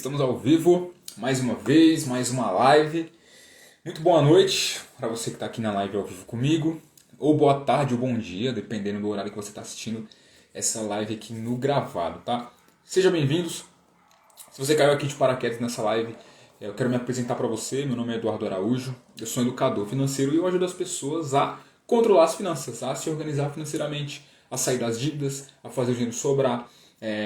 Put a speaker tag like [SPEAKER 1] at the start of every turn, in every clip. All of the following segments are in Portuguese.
[SPEAKER 1] estamos ao vivo, mais uma vez, mais uma live. Muito boa noite para você que está aqui na live ao vivo comigo, ou boa tarde ou bom dia, dependendo do horário que você está assistindo essa live aqui no gravado, tá? Sejam bem-vindos. Se você caiu aqui de paraquedas nessa live, eu quero me apresentar para você. Meu nome é Eduardo Araújo, eu sou educador financeiro e eu ajudo as pessoas a controlar as finanças, a se organizar financeiramente, a sair das dívidas, a fazer o dinheiro sobrar,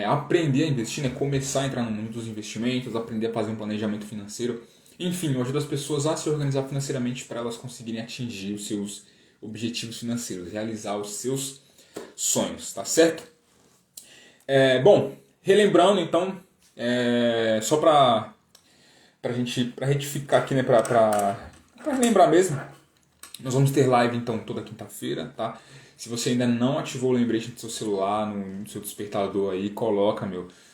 [SPEAKER 1] aprender a investir, né? Começar a entrar no mundo dos investimentos, aprender a fazer um planejamento financeiro. Enfim, eu ajudo as pessoas a se organizar financeiramente para elas conseguirem atingir os seus objetivos financeiros, realizar os seus sonhos, tá certo? Bom, relembrando então, só para retificar aqui, né, para relembrar mesmo, nós vamos ter live então toda quinta-feira, tá? Se você ainda não ativou o lembrete no seu celular, no seu despertador aí, coloca,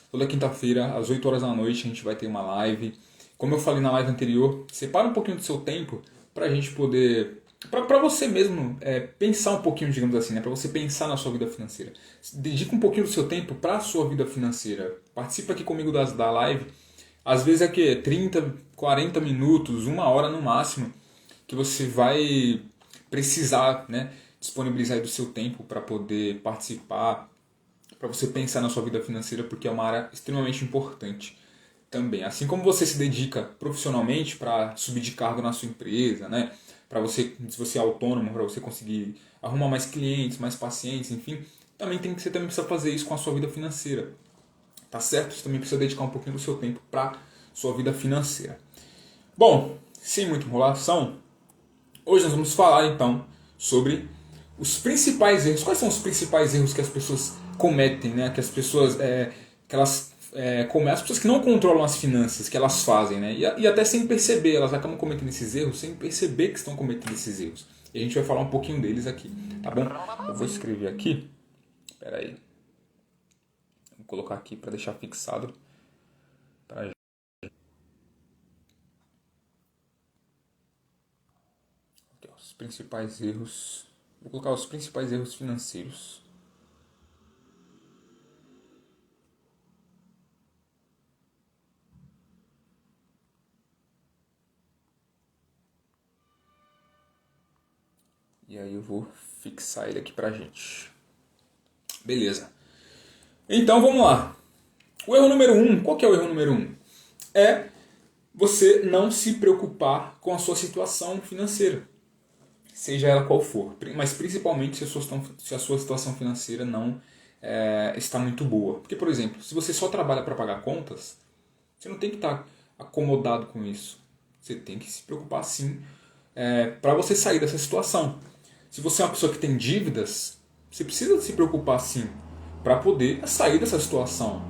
[SPEAKER 1] toda quinta-feira, às 8 horas da noite, a gente vai ter uma live. Como eu falei na live anterior, separa um pouquinho do seu tempo pra gente poder... Pra você mesmo pensar um pouquinho, digamos assim, né? Pra você pensar na sua vida financeira. Dedica um pouquinho do seu tempo pra sua vida financeira. Participa aqui comigo da live. Às vezes é que 30, 40 minutos, uma hora no máximo, que você vai precisar, né, disponibilizar aí do seu tempo para poder participar, para você pensar na sua vida financeira, porque é uma área extremamente importante também. Assim como você se dedica profissionalmente para subir de cargo na sua empresa, né, para você, se você é autônomo, para você conseguir arrumar mais clientes, mais pacientes, enfim, você também precisa fazer isso com a sua vida financeira. Tá certo? Você também precisa dedicar um pouquinho do seu tempo para sua vida financeira. Bom, sem muita enrolação, hoje nós vamos falar então sobre os principais erros. Quais são os principais erros que as pessoas cometem, né? Que as pessoas, as pessoas que não controlam as finanças, que elas fazem, né? E até sem perceber, elas acabam cometendo esses erros sem perceber que estão cometendo esses erros. E a gente vai falar um pouquinho deles aqui, tá bom? Eu vou escrever aqui. Espera aí. Vou colocar aqui para deixar fixado. Os principais erros. Vou colocar os principais erros financeiros. E aí eu vou fixar ele aqui pra gente. Beleza. Então vamos lá. O erro número 1, qual que é o erro número 1? É você não se preocupar com a sua situação financeira. Seja ela qual for. Mas principalmente se a sua situação financeira não está muito boa. Porque, por exemplo, se você só trabalha para pagar contas, você não tem que estar acomodado com isso. Você tem que se preocupar sim para você sair dessa situação. Se você é uma pessoa que tem dívidas, você precisa se preocupar sim para poder sair dessa situação.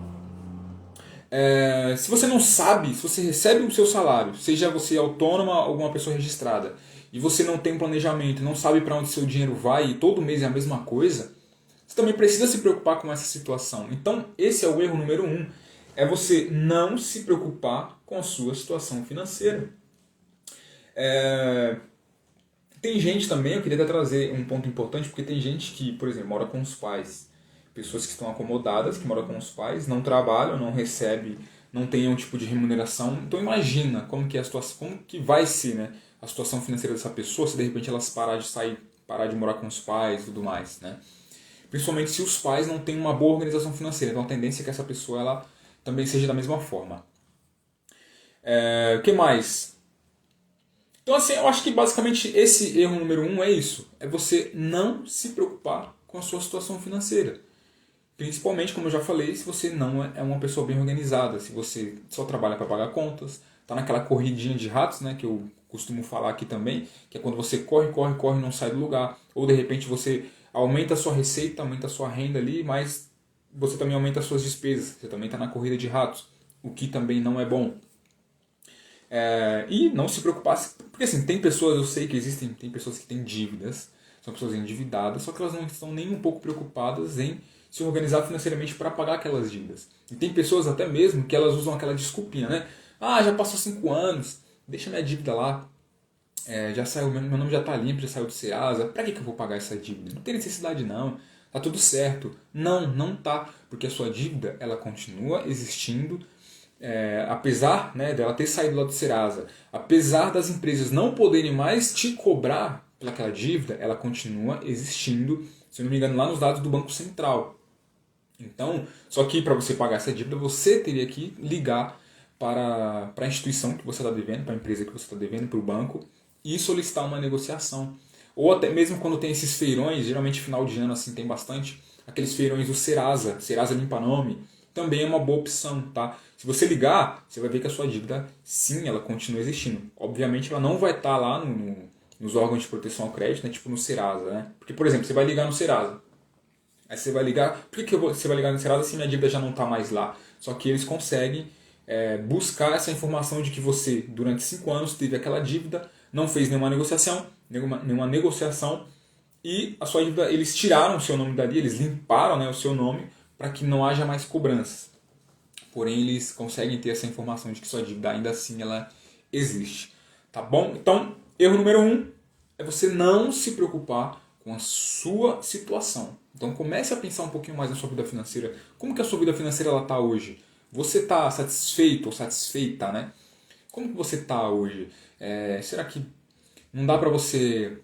[SPEAKER 1] Se você não sabe, se você recebe o seu salário, seja você autônoma ou uma pessoa registrada, e você não tem um planejamento, não sabe para onde seu dinheiro vai e todo mês é a mesma coisa, você também precisa se preocupar com essa situação. Então, esse é o erro número 1. É você não se preocupar com a sua situação financeira. Tem gente também, eu queria até trazer um ponto importante, porque tem gente que, por exemplo, mora com os pais. Pessoas que estão acomodadas, que moram com os pais, não trabalham, não recebem, não têm um tipo de remuneração. Então imagina como que é a situação, como que vai ser, né, a situação financeira dessa pessoa se de repente elas parar de morar com os pais e tudo mais, né? Principalmente se os pais não têm uma boa organização financeira. Então a tendência é que essa pessoa ela também seja da mesma forma. O que mais? Então assim, eu acho que basicamente esse erro número 1 é isso. É você não se preocupar com a sua situação financeira. Principalmente, como eu já falei, se você não é uma pessoa bem organizada, se você só trabalha para pagar contas, tá naquela corridinha de ratos, né, que eu costumo falar aqui também, que é quando você corre, corre, corre e não sai do lugar, ou de repente você aumenta a sua receita, aumenta a sua renda ali, mas você também aumenta as suas despesas, você também está na corrida de ratos, o que também não é bom. E não se preocupar, porque assim, tem pessoas, eu sei que tem pessoas que têm dívidas, são pessoas endividadas, só que elas não estão nem um pouco preocupadas em se organizar financeiramente para pagar aquelas dívidas. E tem pessoas até mesmo que elas usam aquela desculpinha, né? Ah, já passou 5 anos, deixa minha dívida lá, já saiu, meu nome já está limpo, já saiu do Serasa, para que eu vou pagar essa dívida? Não tem necessidade não, tá tudo certo. Não tá, porque a sua dívida ela continua existindo apesar, né, dela ter saído lá do Serasa, apesar das empresas não poderem mais te cobrar pelaquela dívida, ela continua existindo, se eu não me engano, lá nos dados do Banco Central. Então, só que para você pagar essa dívida, você teria que ligar para a instituição que você está devendo, para a empresa que você está devendo, para o banco, e solicitar uma negociação. Ou até mesmo quando tem esses feirões, geralmente final de ano assim tem bastante, aqueles feirões do Serasa, Serasa Limpa Nome, também é uma boa opção, tá? Se você ligar, você vai ver que a sua dívida, sim, ela continua existindo. Obviamente ela não vai estar lá nos órgãos de proteção ao crédito, né? Tipo no Serasa, né? Porque, por exemplo, você vai ligar no Serasa, aí você vai ligar, por que você vai ligar no Serasa se minha dívida já não está mais lá? Só que eles conseguem buscar essa informação de que você, durante 5 anos, teve aquela dívida, não fez nenhuma negociação, e a sua dívida, eles tiraram o seu nome dali, eles limparam, né, o seu nome, para que não haja mais cobranças. Porém, eles conseguem ter essa informação de que sua dívida ainda assim ela existe. Tá bom? Então, erro número 1 é você não se preocupar com a sua situação. Então comece a pensar um pouquinho mais na sua vida financeira. Como que a sua vida financeira está hoje? Você está satisfeito ou satisfeita, né? Como que você está hoje? Será que não dá para você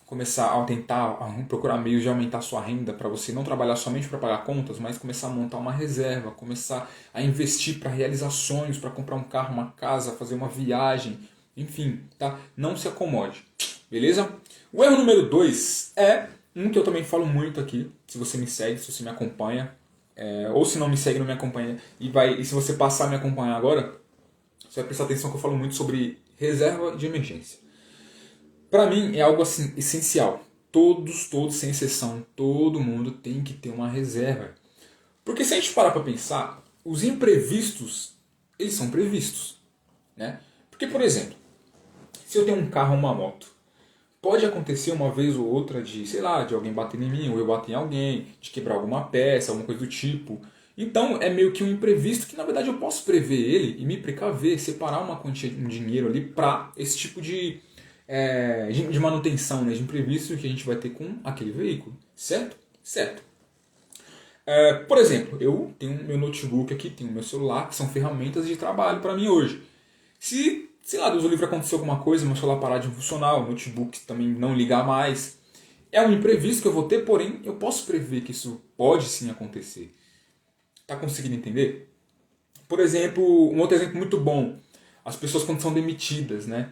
[SPEAKER 1] começar a tentar procurar meios de aumentar sua renda para você não trabalhar somente para pagar contas, mas começar a montar uma reserva, começar a investir para realizar sonhos, para comprar um carro, uma casa, fazer uma viagem, enfim, tá? Não se acomode, beleza? O erro número 2 é um que eu também falo muito aqui, se você me segue, se você me acompanha, ou se não me segue, não me acompanha, e se você passar a me acompanhar agora, você vai prestar atenção que eu falo muito sobre reserva de emergência. Para mim é algo assim essencial. Todos, sem exceção, todo mundo tem que ter uma reserva. Porque se a gente parar para pensar, os imprevistos, eles são previstos, né? Porque, por exemplo, se eu tenho um carro ou uma moto, pode acontecer uma vez ou outra de, sei lá, de alguém bater em mim, ou eu bater em alguém, de quebrar alguma peça, alguma coisa do tipo. Então é meio que um imprevisto que na verdade eu posso prever ele e me precaver, separar uma quantia de dinheiro ali para esse tipo de manutenção, né, de imprevisto que a gente vai ter com aquele veículo, certo? Certo. Por exemplo, eu tenho meu notebook aqui, tenho meu celular, que são ferramentas de trabalho para mim hoje. Se, sei lá, Deus o livre, acontecer alguma coisa, meu celular parar de funcionar, o notebook também não ligar mais, é um imprevisto que eu vou ter, porém eu posso prever que isso pode sim acontecer. Tá conseguindo entender? Por exemplo, um outro exemplo muito bom, as pessoas quando são demitidas, né?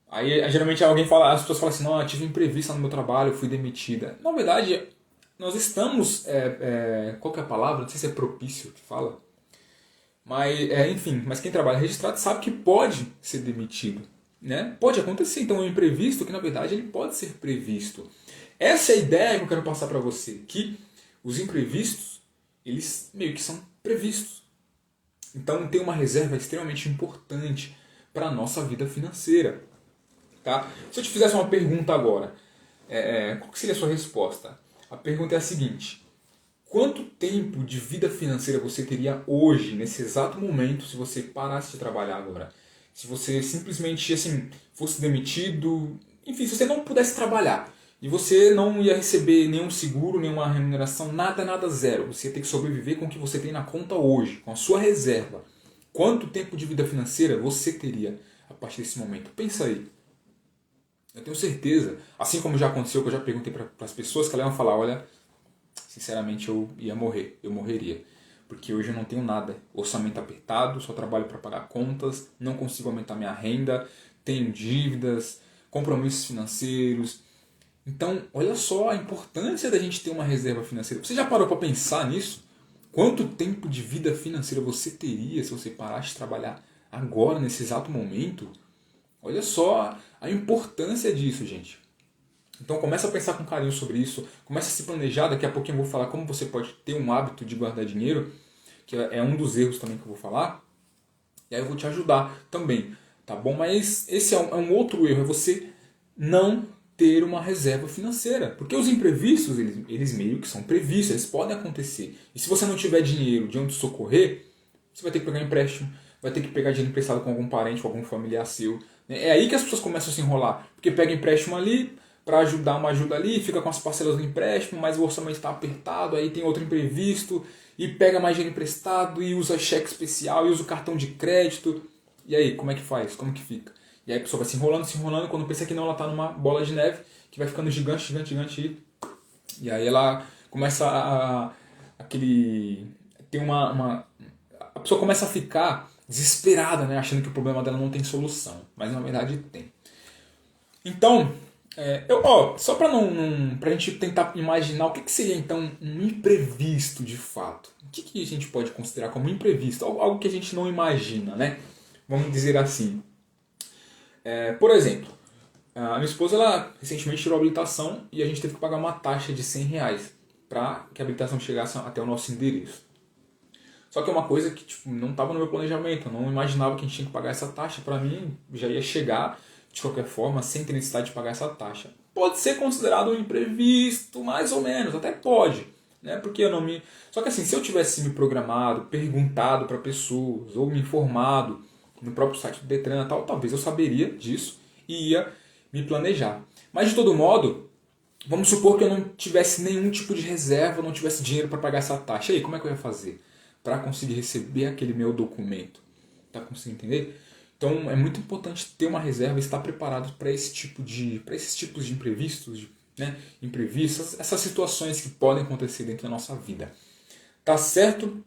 [SPEAKER 1] Aí geralmente alguém fala, as pessoas falam assim, não, eu tive um imprevisto no meu trabalho, eu fui demitida. Na verdade, nós estamos, qual que é a palavra? Não sei se é propício que fala. Mas, enfim, mas quem trabalha registrado sabe que pode ser demitido. Né? Pode acontecer, então é um imprevisto que na verdade ele pode ser previsto. Essa é a ideia que eu quero passar para você, que os imprevistos, eles meio que são previstos. Então ter uma reserva é extremamente importante para a nossa vida financeira. Tá? Se eu te fizesse uma pergunta agora, qual seria a sua resposta? A pergunta é a seguinte: quanto tempo de vida financeira você teria hoje, nesse exato momento, se você parasse de trabalhar agora? Se você simplesmente assim, fosse demitido, enfim, se você não pudesse trabalhar e você não ia receber nenhum seguro, nenhuma remuneração, nada, zero. Você ia ter que sobreviver com o que você tem na conta hoje, com a sua reserva. Quanto tempo de vida financeira você teria a partir desse momento? Pensa aí. Eu tenho certeza, assim como já aconteceu, que eu já perguntei para as pessoas, que elas iam falar, olha, sinceramente eu ia morrer, eu morreria. Porque hoje eu não tenho nada, orçamento apertado, só trabalho para pagar contas, não consigo aumentar minha renda, tenho dívidas, compromissos financeiros. Então, olha só a importância da gente ter uma reserva financeira. Você já parou para pensar nisso? Quanto tempo de vida financeira você teria se você parasse de trabalhar agora, nesse exato momento? Olha só a importância disso, gente. Então começa a pensar com carinho sobre isso, começa a se planejar, daqui a pouquinho eu vou falar como você pode ter um hábito de guardar dinheiro, que é um dos erros também que eu vou falar, e aí eu vou te ajudar também, tá bom? Mas esse é um outro erro, é você não ter uma reserva financeira, porque os imprevistos, eles meio que são previstos, eles podem acontecer, e se você não tiver dinheiro de onde socorrer, você vai ter que pegar empréstimo, vai ter que pegar dinheiro emprestado com algum parente, com algum familiar seu. É aí que as pessoas começam a se enrolar. Porque pega empréstimo ali, para ajudar uma ajuda ali, fica com as parcelas do empréstimo, mas o orçamento está apertado, aí tem outro imprevisto, e pega mais dinheiro emprestado, e usa cheque especial, e usa o cartão de crédito. E aí, como é que faz? Como que fica? E aí a pessoa vai se enrolando, quando pensa que não, ela está numa bola de neve, que vai ficando gigante, gigante, gigante, e aí ela começa tem a pessoa começa a ficar desesperada, né, achando que o problema dela não tem solução, mas na verdade tem. Então, só para pra gente tentar imaginar o que seria então um imprevisto de fato. O que a gente pode considerar como imprevisto? Algo que a gente não imagina, né? Vamos dizer assim. Por exemplo, a minha esposa ela recentemente tirou a habilitação e a gente teve que pagar uma taxa de R$ 100 para que a habilitação chegasse até o nosso endereço. Só que é uma coisa que não estava no meu planejamento, eu não imaginava que a gente tinha que pagar essa taxa. Para mim, já ia chegar de qualquer forma, sem ter necessidade de pagar essa taxa. Pode ser considerado um imprevisto, mais ou menos, até pode, né? Porque eu não me... Só que assim, se eu tivesse me programado, perguntado para pessoas, ou me informado no próprio site do Detran e tal, talvez eu saberia disso e ia me planejar. Mas de todo modo, vamos supor que eu não tivesse nenhum tipo de reserva, não tivesse dinheiro para pagar essa taxa. E aí, como é que eu ia fazer para conseguir receber aquele meu documento? Tá conseguindo entender? Então é muito importante ter uma reserva e estar preparado para esses tipos de imprevistos, imprevistos, essas situações que podem acontecer dentro da nossa vida. Tá certo?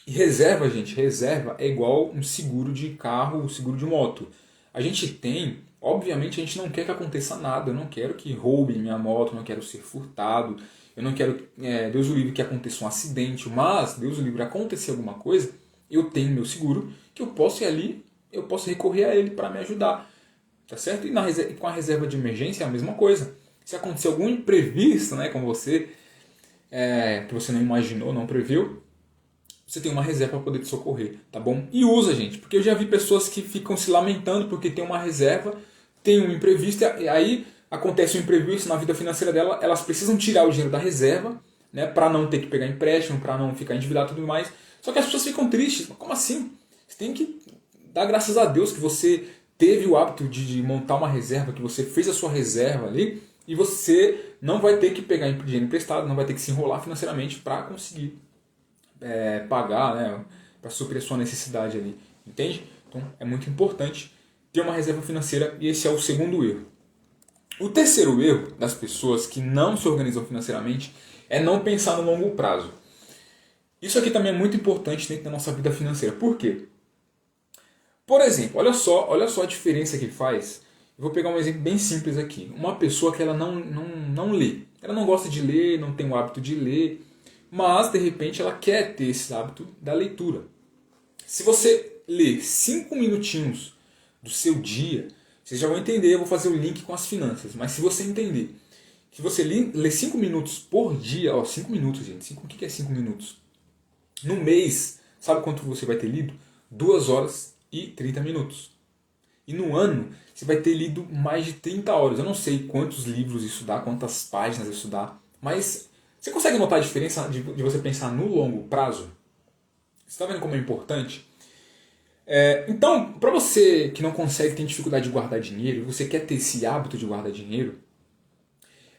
[SPEAKER 1] E reserva, gente, reserva é igual um seguro de carro, um seguro de moto. A gente tem, obviamente a gente não quer que aconteça nada, eu não quero que roubem minha moto, eu não quero ser furtado, eu não quero, Deus o livre, que aconteça um acidente, mas, Deus o livre, acontecer alguma coisa, eu tenho meu seguro, que eu posso ir ali, eu posso recorrer a ele para me ajudar, tá certo? E com a reserva de emergência é a mesma coisa. Se acontecer algum imprevisto, né, com você, que você não imaginou, não previu, você tem uma reserva para poder te socorrer, tá bom? E usa, gente, porque eu já vi pessoas que ficam se lamentando porque tem uma reserva, tem um imprevisto, e aí acontece um imprevisto na vida financeira dela, elas precisam tirar o dinheiro da reserva, né, para não ter que pegar empréstimo, para não ficar endividado e tudo mais. Só que as pessoas ficam tristes. Como assim? Você tem que dar graças a Deus que você teve o hábito de montar uma reserva, que você fez a sua reserva ali, e você não vai ter que pegar dinheiro emprestado, não vai ter que se enrolar financeiramente para conseguir pagar, né, para suprir a sua necessidade ali. Entende? Então é muito importante ter uma reserva financeira, e esse é o segundo erro. O terceiro erro das pessoas que não se organizam financeiramente é não pensar no longo prazo. Isso aqui também é muito importante dentro da nossa vida financeira. Por quê? Por exemplo, olha só a diferença que faz. Eu vou pegar um exemplo bem simples aqui. Uma pessoa que ela não lê. Ela não gosta de ler, não tem o hábito de ler, mas de repente ela quer ter esse hábito da leitura. Se você ler 5 minutinhos do seu dia, vocês já vão entender, eu vou fazer o link com as finanças, mas se você entender que você lê 5 minutos por dia, 5 minutos, gente, o que é 5 minutos? No mês, sabe quanto você vai ter lido? 2 horas e 30 minutos. E no ano, você vai ter lido mais de 30 horas. Eu não sei quantos livros isso dá, quantas páginas isso dá, mas você consegue notar a diferença de você pensar no longo prazo? Você está vendo como é importante? Então, para você que não consegue, tem dificuldade de guardar dinheiro, você quer ter esse hábito de guardar dinheiro,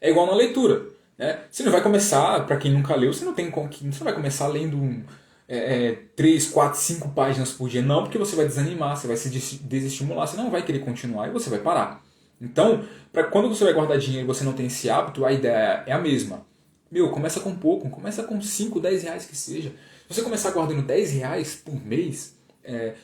[SPEAKER 1] é igual na leitura. Né? Você não vai começar, para quem nunca leu, você não vai começar lendo 3, 4, 5 páginas por dia. Não, porque você vai desanimar, você vai se desestimular, você não vai querer continuar e você vai parar. Então, quando você vai guardar dinheiro e você não tem esse hábito, a ideia é a mesma. Começa com pouco, começa com 5, 10 reais que seja. Se você começar guardando 10 reais por mês,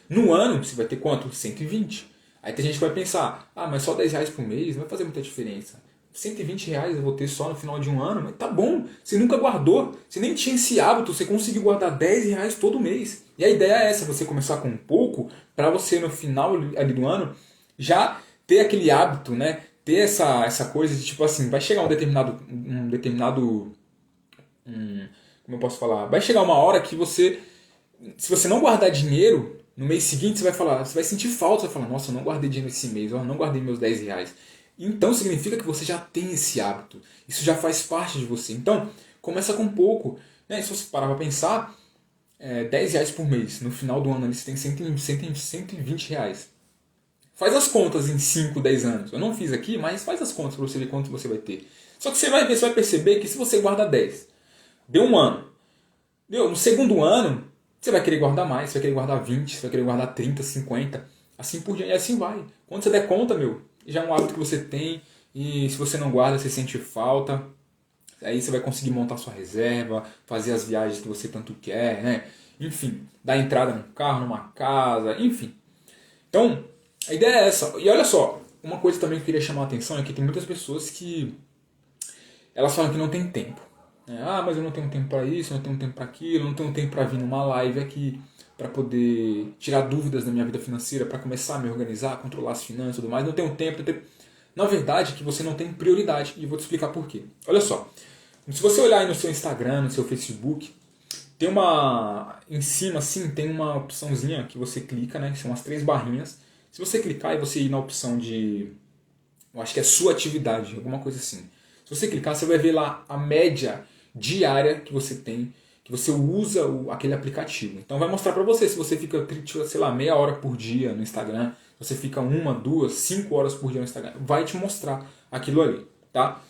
[SPEAKER 1] no ano você vai ter quanto? 120. Aí tem gente que vai pensar, mas só 10 reais por mês não vai fazer muita diferença. 120 reais eu vou ter só no final de um ano, mas tá bom, você nunca guardou, você nem tinha esse hábito, você conseguiu guardar 10 reais todo mês. E a ideia é essa, você começar com pouco, para você no final ali do ano já ter aquele hábito, né? Ter essa coisa de tipo assim, vai chegar um determinado como eu posso falar? Vai chegar uma hora que se você não guardar dinheiro, no mês seguinte você vai sentir falta, você vai falar, nossa, eu não guardei dinheiro esse mês, eu não guardei meus 10 reais. Então significa que você já tem esse hábito, isso já faz parte de você. Então, começa com pouco. Né? Se você parar para pensar, 10 reais por mês, no final do ano ali você tem 120 reais. Faz as contas em 5, 10 anos. Eu não fiz aqui, mas faz as contas para você ver quanto você vai ter. Só que você vai ver, você vai perceber que se você guarda 10, deu um ano, deu, no segundo ano, você vai querer guardar mais, você vai querer guardar 20, você vai querer guardar 30, 50, assim por diante, e assim vai. Quando você der conta, já é um hábito que você tem, e se você não guarda, você sente falta. Aí você vai conseguir montar sua reserva, fazer as viagens que você tanto quer, né? Enfim, dar entrada num carro, numa casa, enfim. Então, a ideia é essa. E olha só, uma coisa também que eu queria chamar a atenção é que tem muitas pessoas que elas falam que não tem tempo. Ah, mas eu não tenho tempo para isso, eu não tenho tempo para aquilo, eu não tenho tempo para vir numa live aqui, para poder tirar dúvidas da minha vida financeira, para começar a me organizar, controlar as finanças e tudo mais. Não tenho tempo, não tenho... Na verdade, é que você não tem prioridade, e eu vou te explicar por quê. Olha só, se você olhar aí no seu Instagram, no seu Facebook, tem uma... Em cima, assim, tem uma opçãozinha que você clica, né? São as 3 barrinhas. Se você clicar e você ir na opção de... Eu acho que é sua atividade, alguma coisa assim. Se você clicar, você vai ver lá a média diária que você tem, que você usa aquele aplicativo. Então vai mostrar para você se você fica, sei lá, meia hora por dia no Instagram, você fica 1, 2, 5 horas por dia no Instagram. Vai te mostrar aquilo ali, tá?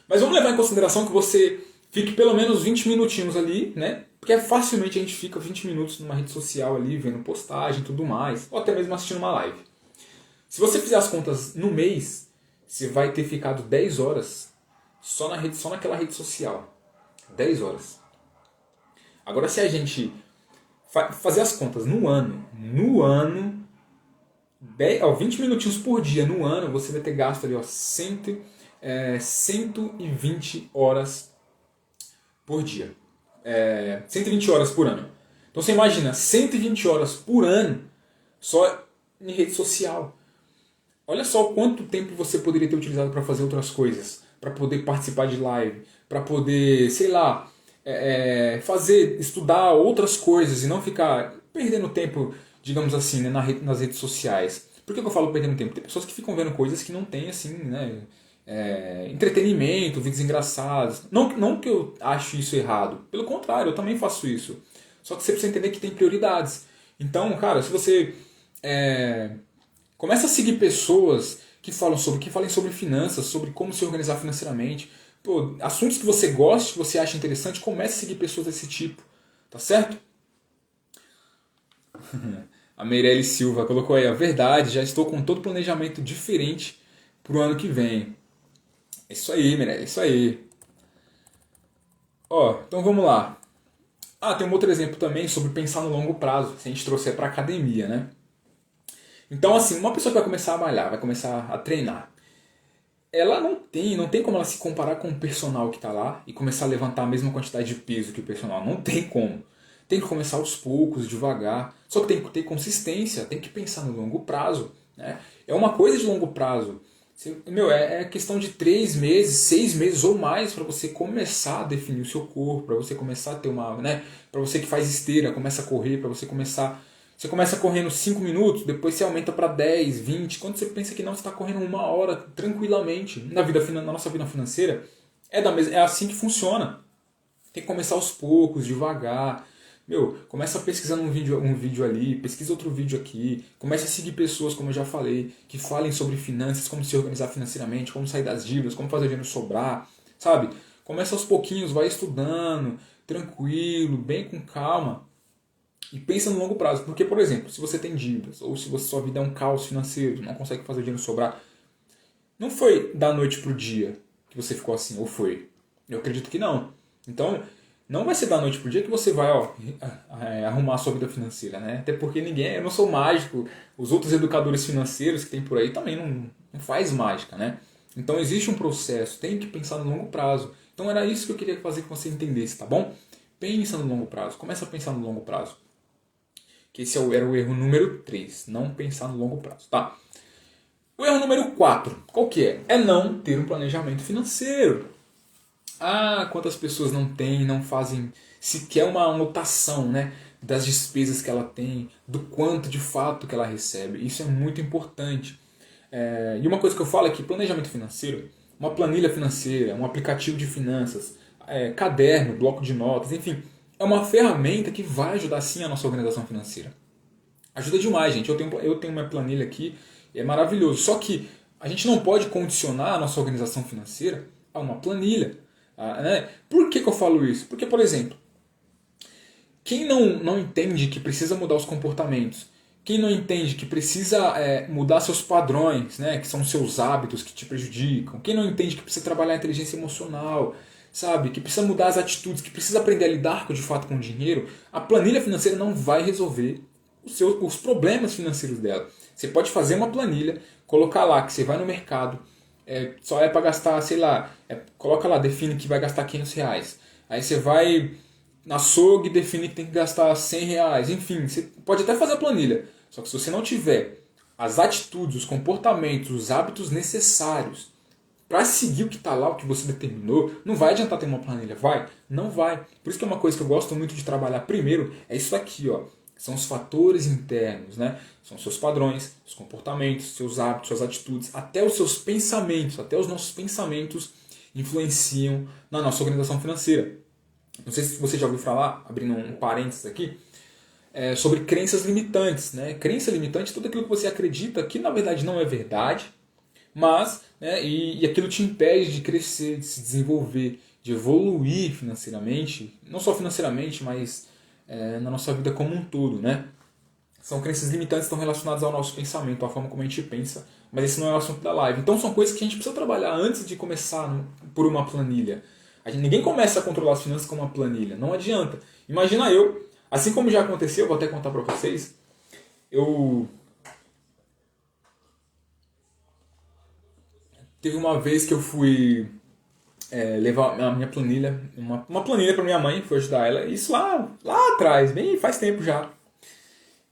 [SPEAKER 1] Mas vamos levar em consideração que você fique pelo menos 20 minutinhos ali, né? Porque facilmente a gente fica 20 minutos numa rede social ali, vendo postagem e tudo mais, ou até mesmo assistindo uma live. Se você fizer as contas no mês, você vai ter ficado 10 horas só naquela rede social. 10 horas. Agora, se a gente fazer as contas no ano, 20 minutinhos por dia no ano, você vai ter gasto ali, ó, 120 horas por dia. 120 horas por ano. Então você imagina, 120 horas por ano só em rede social. Olha só o quanto tempo você poderia ter utilizado para fazer outras coisas, para poder participar de live, para poder, sei lá, estudar outras coisas e não ficar perdendo tempo, digamos assim, né, nas redes sociais. Por que eu falo perdendo tempo? Tem pessoas que ficam vendo coisas que não tem, assim, né, entretenimento, vídeos engraçados. Não que eu ache isso errado, pelo contrário, eu também faço isso. Só que você precisa entender que tem prioridades. Então, cara, se você começa a seguir pessoas que falem sobre finanças, sobre como se organizar financeiramente. Pô, assuntos que você goste, que você acha interessante, comece a seguir pessoas desse tipo. Tá certo? A Meirelle Silva colocou aí, a verdade, já estou com todo planejamento diferente pro ano que vem. É isso aí, Meirelle, é isso aí. Ó, então vamos lá. Tem um outro exemplo também sobre pensar no longo prazo, se a gente trouxer para academia, né? Então, assim, uma pessoa que vai começar a malhar, vai começar a treinar, ela não tem como ela se comparar com o personal que está lá e começar a levantar a mesma quantidade de peso que o personal. Não tem como. Tem que começar aos poucos, devagar. Só que tem que ter consistência, tem que pensar no longo prazo, né? É uma coisa de longo prazo. É questão de 3 meses, 6 meses ou mais para você começar a definir o seu corpo, para você começar a ter uma, né? Para você que faz esteira, começa a correr, para você começar... Você começa correndo 5 minutos, depois você aumenta para 10, 20. Quando você pensa que não, você está correndo 1 hora tranquilamente. Na nossa vida financeira, é assim que funciona. Tem que começar aos poucos, devagar. Começa pesquisando um vídeo ali, pesquisa outro vídeo aqui. Começa a seguir pessoas, como eu já falei, que falem sobre finanças, como se organizar financeiramente, como sair das dívidas, como fazer o dinheiro sobrar, sabe? Começa aos pouquinhos, vai estudando, tranquilo, bem com calma. E pensa no longo prazo. Porque, por exemplo, se você tem dívidas, ou se sua vida é um caos financeiro, não consegue fazer o dinheiro sobrar, não foi da noite pro dia que você ficou assim, ou foi? Eu acredito que não. Então, não vai ser da noite pro dia que você vai arrumar a sua vida financeira, né? Até porque eu não sou mágico, os outros educadores financeiros que tem por aí também não faz mágica, né? Então existe um processo, tem que pensar no longo prazo. Então era isso que eu queria fazer que você entendesse, tá bom? Pensa no longo prazo, começa a pensar no longo prazo. Que esse era o erro número 3, não pensar no longo prazo, tá? O erro número 4, qual que é? É não ter um planejamento financeiro. Quantas pessoas não têm, não fazem sequer uma anotação, né, das despesas que ela tem, do quanto de fato que ela recebe. Isso é muito importante. E uma coisa que eu falo é que planejamento financeiro, uma planilha financeira, um aplicativo de finanças, caderno, bloco de notas, enfim, é uma ferramenta que vai ajudar sim a nossa organização financeira. Ajuda demais, gente. Eu tenho uma planilha aqui, é maravilhoso. Só que a gente não pode condicionar a nossa organização financeira a uma planilha. Né? Por que eu falo isso? Porque, por exemplo, quem não entende que precisa mudar os comportamentos, quem não entende que precisa mudar seus padrões, né, que são seus hábitos que te prejudicam, quem não entende que precisa trabalhar a inteligência emocional, sabe, que precisa mudar as atitudes, que precisa aprender a lidar de fato com o dinheiro, a planilha financeira não vai resolver os problemas financeiros dela. Você pode fazer uma planilha, colocar lá que você vai no mercado, só é para gastar, sei lá, coloca lá, define que vai gastar R$ 500. Aí você vai na açougue, define que tem que gastar R$ 100. Enfim, você pode até fazer a planilha. Só que se você não tiver as atitudes, os comportamentos, os hábitos necessários para seguir o que está lá, o que você determinou, não vai adiantar ter uma planilha, vai? Não vai. Por isso que é uma coisa que eu gosto muito de trabalhar primeiro, é isso aqui, ó. São os fatores internos, né? São seus padrões, seus comportamentos, seus hábitos, suas atitudes, até os seus pensamentos, até os nossos pensamentos influenciam na nossa organização financeira. Não sei se você já ouviu falar, abrindo um parênteses aqui, sobre crenças limitantes. Né? Crença limitante é tudo aquilo que você acredita que na verdade não é verdade, mas e aquilo te impede de crescer, de se desenvolver, de evoluir financeiramente, não só financeiramente, mas na nossa vida como um todo. Né? São crenças limitantes que estão relacionadas ao nosso pensamento, à forma como a gente pensa, mas esse não é o assunto da live. Então são coisas que a gente precisa trabalhar antes de começar por uma planilha. Ninguém começa a controlar as finanças com uma planilha, não adianta. Imagina eu, assim como já aconteceu, vou até contar para vocês, teve uma vez que eu fui levar a minha planilha, uma planilha para minha mãe, fui ajudar ela, isso lá atrás, bem faz tempo já.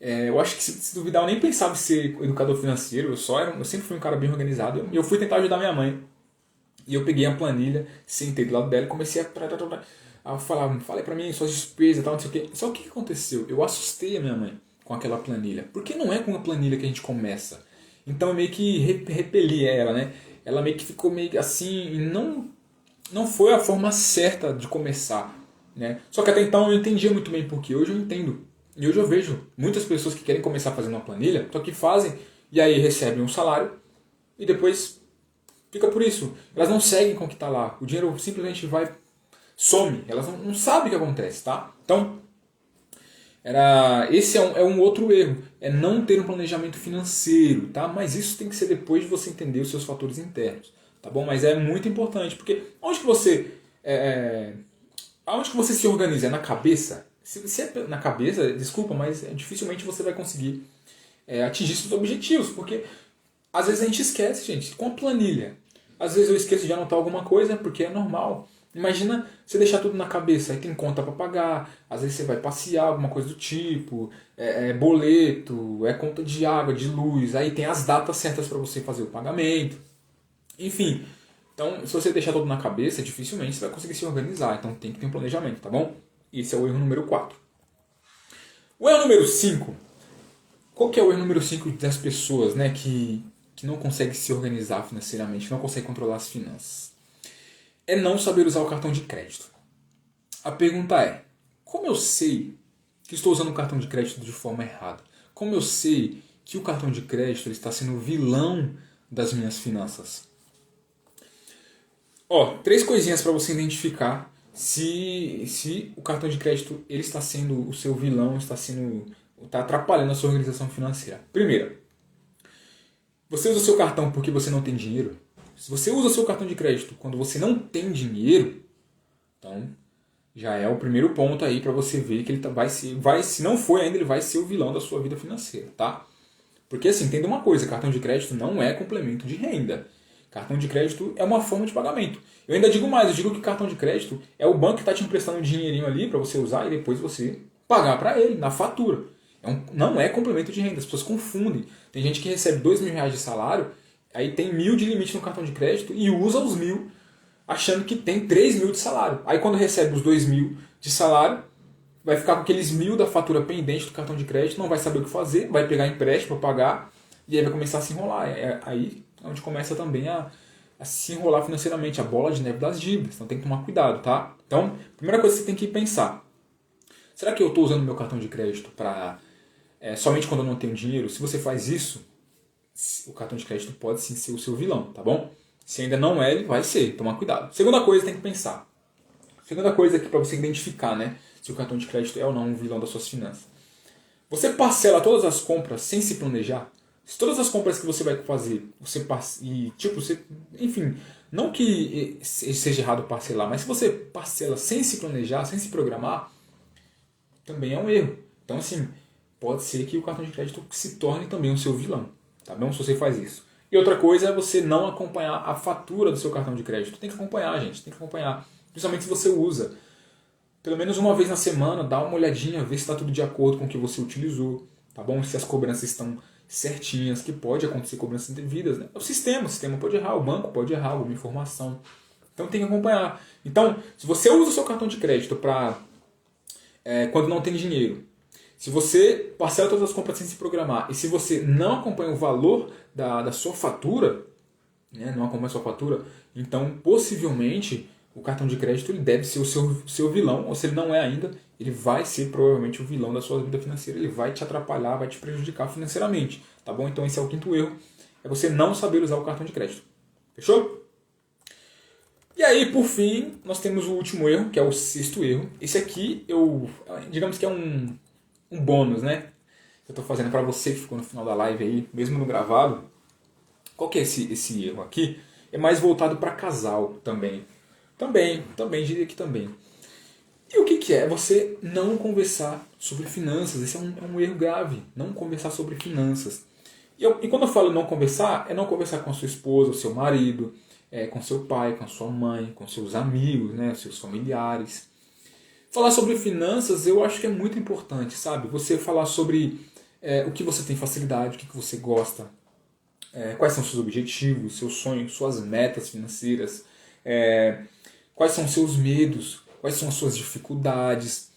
[SPEAKER 1] Eu acho que se duvidar eu nem pensava em ser educador financeiro, eu sempre fui um cara bem organizado, e eu fui tentar ajudar minha mãe. E eu peguei a planilha, sentei do lado dela e comecei a falar, falei pra mim suas despesas e tal, não sei o quê. Só o que aconteceu? Eu assustei a minha mãe com aquela planilha. Porque não é com a planilha que a gente começa. Então eu meio que repeli ela, né? Ela meio que ficou meio assim, e não foi a forma certa de começar, né? Só que até então eu não entendia muito bem porque hoje eu entendo. E hoje eu vejo muitas pessoas que querem começar fazendo uma planilha, só que fazem e aí recebem um salário e depois fica por isso. Elas não seguem com o que está lá. O dinheiro simplesmente some. Elas não sabem o que acontece, tá? Então, esse é um outro erro. É não ter um planejamento financeiro, tá? Mas isso tem que ser depois de você entender os seus fatores internos, tá bom? Mas é muito importante, porque aonde que você se organiza? É na cabeça? Se é na cabeça, desculpa, mas dificilmente você vai conseguir atingir seus objetivos, porque às vezes a gente esquece, gente, com a planilha. Às vezes eu esqueço de anotar alguma coisa, porque é normal. Imagina você deixar tudo na cabeça, aí tem conta para pagar, às vezes você vai passear, alguma coisa do tipo, boleto, conta de água, de luz, aí tem as datas certas para você fazer o pagamento. Enfim, então se você deixar tudo na cabeça, dificilmente você vai conseguir se organizar, então tem que ter um planejamento, tá bom? Esse é o erro número 4. O erro número 5. Qual que é o erro número 5 das pessoas, né, que não consegue se organizar financeiramente, não consegue controlar as finanças? É não saber usar o cartão de crédito. A pergunta é, como eu sei que estou usando o cartão de crédito de forma errada? Como eu sei que o cartão de crédito ele está sendo o vilão das minhas finanças? 3 coisinhas para você identificar se o cartão de crédito ele está sendo o seu vilão, está atrapalhando a sua organização financeira. Primeiro, você usa o seu cartão porque você não tem dinheiro? Se você usa o seu cartão de crédito quando você não tem dinheiro, então já é o primeiro ponto aí para você ver que ele se não foi ainda, ele vai ser o vilão da sua vida financeira, tá? Porque assim, entenda uma coisa, cartão de crédito não é complemento de renda. Cartão de crédito é uma forma de pagamento. Eu ainda digo mais, eu digo que cartão de crédito é o banco que está te emprestando um dinheirinho ali para você usar e depois você pagar para ele na fatura. Não é complemento de renda, as pessoas confundem. Tem gente que recebe R$ 2.000 de salário, aí tem 1.000 de limite no cartão de crédito e usa os 1.000 achando que tem 3.000 de salário. Aí quando recebe os 2.000 de salário, vai ficar com aqueles 1.000 da fatura pendente do cartão de crédito, não vai saber o que fazer, vai pegar empréstimo para pagar e aí vai começar a se enrolar. Aí é onde começa também a se enrolar financeiramente, a bola de neve das dívidas. Então tem que tomar cuidado, tá? Então, primeira coisa que você tem que pensar. Será que eu estou usando meu cartão de crédito para somente quando eu não tenho dinheiro, se você faz isso, o cartão de crédito pode sim ser o seu vilão, tá bom? Se ainda não é, ele vai ser, toma cuidado. Segunda coisa, tem que pensar. Segunda coisa aqui para você identificar, né, se o cartão de crédito é ou não um vilão das suas finanças. Você parcela todas as compras sem se planejar? Se todas as compras que você vai fazer, enfim, não que seja errado parcelar, mas se você parcela sem se planejar, sem se programar, também é um erro. Então, assim, pode ser que o cartão de crédito se torne também o seu vilão, tá bom? Se você faz isso. E outra coisa é você não acompanhar a fatura do seu cartão de crédito. Tem que acompanhar, gente, tem que acompanhar. Principalmente se você usa. Pelo menos uma vez na semana, dá uma olhadinha, vê se está tudo de acordo com o que você utilizou, tá bom? Se as cobranças estão certinhas, que pode acontecer cobranças indevidas, né? O sistema pode errar, o banco pode errar alguma informação. Então tem que acompanhar. Então, se você usa o seu cartão de crédito para quando não tem dinheiro, se você parcela todas as compras sem se programar e se você não acompanha o valor da sua fatura, né, não acompanha a sua fatura, então possivelmente o cartão de crédito ele deve ser o seu vilão, ou se ele não é ainda, ele vai ser provavelmente o vilão da sua vida financeira, ele vai te atrapalhar, vai te prejudicar financeiramente, tá bom? Então esse é o quinto erro, é você não saber usar o cartão de crédito. Fechou? E aí, por fim, nós temos o último erro, que é o sexto erro. Esse aqui, digamos que é um bônus, né? Que eu estou fazendo para você que ficou no final da live aí, mesmo no gravado. Qual que é esse erro aqui? É mais voltado para casal também. Também, diria que também. E o que é? Você não conversar sobre finanças. Esse é um erro grave. Não conversar sobre finanças. E quando eu falo não conversar, é não conversar com a sua esposa, o seu marido, com seu pai, com a sua mãe, com seus amigos, né, seus familiares. Falar sobre finanças eu acho que é muito importante, sabe? Você falar sobre o que você tem facilidade, o que você gosta, quais são seus objetivos, seus sonhos, suas metas financeiras, quais são seus medos, quais são as suas dificuldades,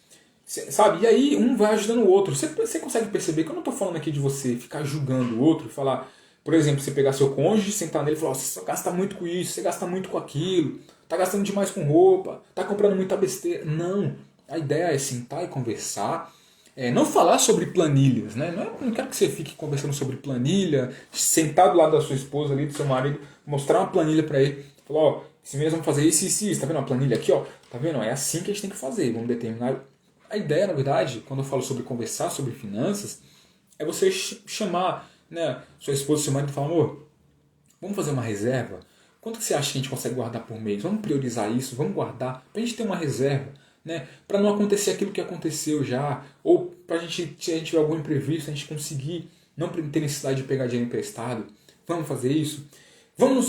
[SPEAKER 1] sabe? E aí um vai ajudando o outro. Você consegue perceber que eu não estou falando aqui de você ficar julgando o outro e falar, por exemplo, você pegar seu cônjuge, sentar nele e falar, você gasta muito com isso, você gasta muito com aquilo, tá gastando demais com roupa, tá comprando muita besteira. Não, a ideia é sentar e conversar, não falar sobre planilhas, né? Não quero que você fique conversando sobre planilha, sentar do lado da sua esposa ali, do seu marido, mostrar uma planilha para ele, falar, ó, esse mês vamos fazer isso, tá vendo a planilha aqui, ó? Tá vendo? É assim que a gente tem que fazer, vamos determinar. A ideia, na verdade, quando eu falo sobre conversar sobre finanças, é você chamar, né, sua esposa, seu marido e falar, amor, vamos fazer uma reserva? Quanto que você acha que a gente consegue guardar por mês? Vamos priorizar isso, vamos guardar, pra gente ter uma reserva, né? Para não acontecer aquilo que aconteceu já, ou pra gente, se a gente tiver algum imprevisto, a gente conseguir não ter necessidade de pegar dinheiro emprestado. Vamos fazer isso? Vamos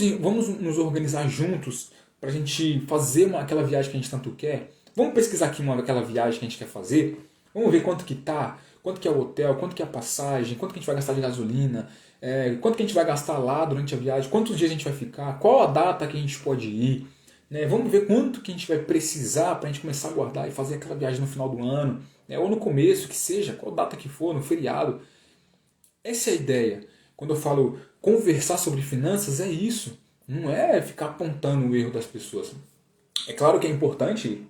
[SPEAKER 1] nos organizar juntos pra gente fazer aquela viagem que a gente tanto quer? Vamos pesquisar aqui aquela viagem que a gente quer fazer? Vamos ver quanto que tá, quanto que é o hotel, quanto que é a passagem, quanto que a gente vai gastar de gasolina, quanto que a gente vai gastar lá durante a viagem, quantos dias a gente vai ficar, qual a data que a gente pode ir, né? Vamos ver quanto que a gente vai precisar para a gente começar a guardar e fazer aquela viagem no final do ano, né? Ou no começo, que seja, qual data que for, no feriado. Essa é a ideia. Quando eu falo conversar sobre finanças, é isso. Não é ficar apontando o erro das pessoas. É claro que é importante,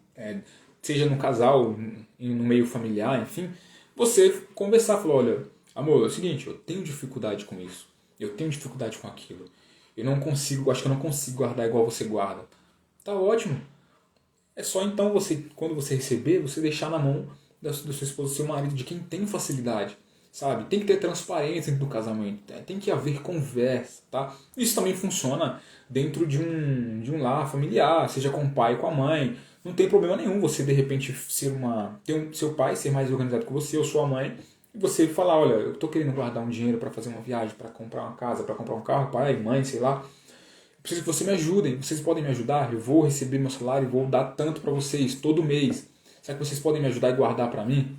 [SPEAKER 1] seja no casal, no meio familiar, enfim, você conversar, falar, olha, amor, é o seguinte, eu tenho dificuldade com isso, eu tenho dificuldade com aquilo, acho que eu não consigo guardar igual você guarda. Tá ótimo. É só então quando você receber, você deixar na mão da sua esposa, do seu marido, de quem tem facilidade, sabe? Tem que ter transparência dentro do casamento, tem que haver conversa, tá? Isso também funciona dentro de um lar familiar, seja com o pai e com a mãe. Não tem problema nenhum você, de repente, seu pai ser mais organizado que você ou sua mãe, e você falar, olha, eu tô querendo guardar um dinheiro para fazer uma viagem, para comprar uma casa, para comprar um carro, pai, mãe, sei lá. Preciso que vocês me ajudem, vocês podem me ajudar? Eu vou receber meu salário e vou dar tanto para vocês todo mês. Será que vocês podem me ajudar e guardar para mim?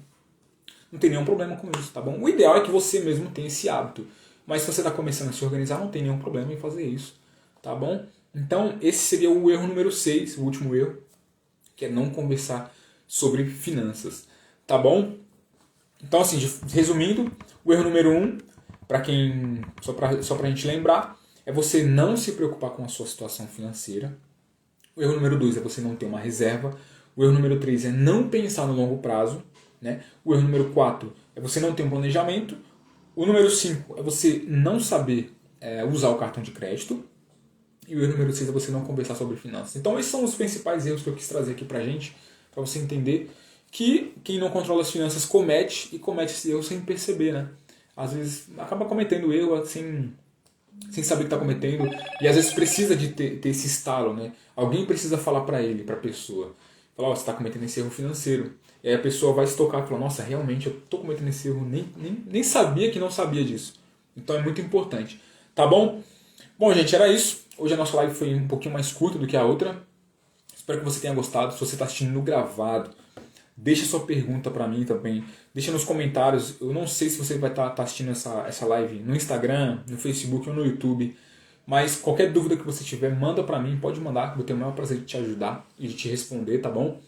[SPEAKER 1] Não tem nenhum problema com isso, tá bom? O ideal é que você mesmo tenha esse hábito. Mas se você está começando a se organizar, não tem nenhum problema em fazer isso, tá bom? Então, esse seria o erro número 6, o último erro, que é não conversar sobre finanças, tá bom? Então, assim, resumindo, o erro número 1, só pra gente lembrar, é você não se preocupar com a sua situação financeira. O erro número 2 é você não ter uma reserva. O erro número 3 é não pensar no longo prazo, né? O erro número 4 é você não ter um planejamento. O número 5 é você não saber usar o cartão de crédito. E o erro número 6 é você não conversar sobre finanças. Então esses são os principais erros que eu quis trazer aqui pra gente, pra você entender que quem não controla as finanças comete esse erro sem perceber, né? Às vezes acaba cometendo erro sem saber que está cometendo, e às vezes precisa de ter esse estalo, né? Alguém precisa falar para ele, para a pessoa, falar, você está cometendo esse erro financeiro. E aí a pessoa vai se tocar e falar, nossa, realmente eu estou cometendo esse erro, nem sabia que não sabia disso. Então é muito importante. Tá bom? Bom, gente, era isso. Hoje a nossa live foi um pouquinho mais curta do que a outra. Espero que você tenha gostado. Se você está assistindo no gravado, deixa sua pergunta para mim também. Deixa nos comentários. Eu não sei se você vai estar assistindo essa live no Instagram, no Facebook ou no YouTube. Mas qualquer dúvida que você tiver, manda para mim. Pode mandar, que eu vou ter o maior prazer de te ajudar e de te responder, tá bom?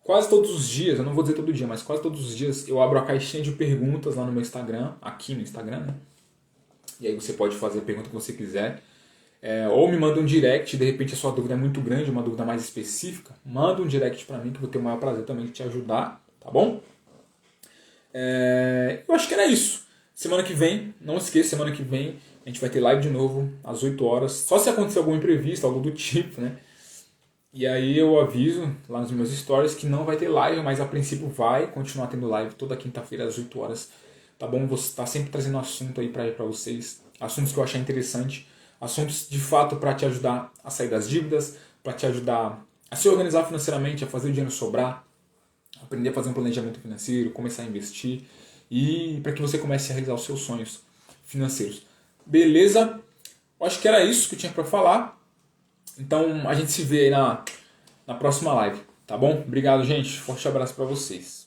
[SPEAKER 1] Quase todos os dias, eu não vou dizer todo dia, mas quase todos os dias eu abro a caixinha de perguntas lá no meu Instagram, aqui no Instagram, né? E aí você pode fazer a pergunta que você quiser. Ou me manda um direct, de repente a sua dúvida é muito grande, uma dúvida mais específica, manda um direct pra mim que eu vou ter o maior prazer também de te ajudar, tá bom? Eu acho que era isso. Semana que vem, não esqueça, semana que vem a gente vai ter live de novo às 8 horas, só se acontecer algum imprevisto, algo do tipo, né? E aí eu aviso lá nos meus stories que não vai ter live, mas a princípio vai continuar tendo live toda quinta-feira às 8 horas, tá bom? Vou estar sempre trazendo assunto aí pra vocês, assuntos que eu achar interessante, assuntos de fato para te ajudar a sair das dívidas, para te ajudar a se organizar financeiramente, a fazer o dinheiro sobrar, aprender a fazer um planejamento financeiro, começar a investir e para que você comece a realizar os seus sonhos financeiros. Beleza? Eu acho que era isso que eu tinha para falar. Então a gente se vê aí na próxima live, tá bom? Obrigado, gente. Forte abraço para vocês.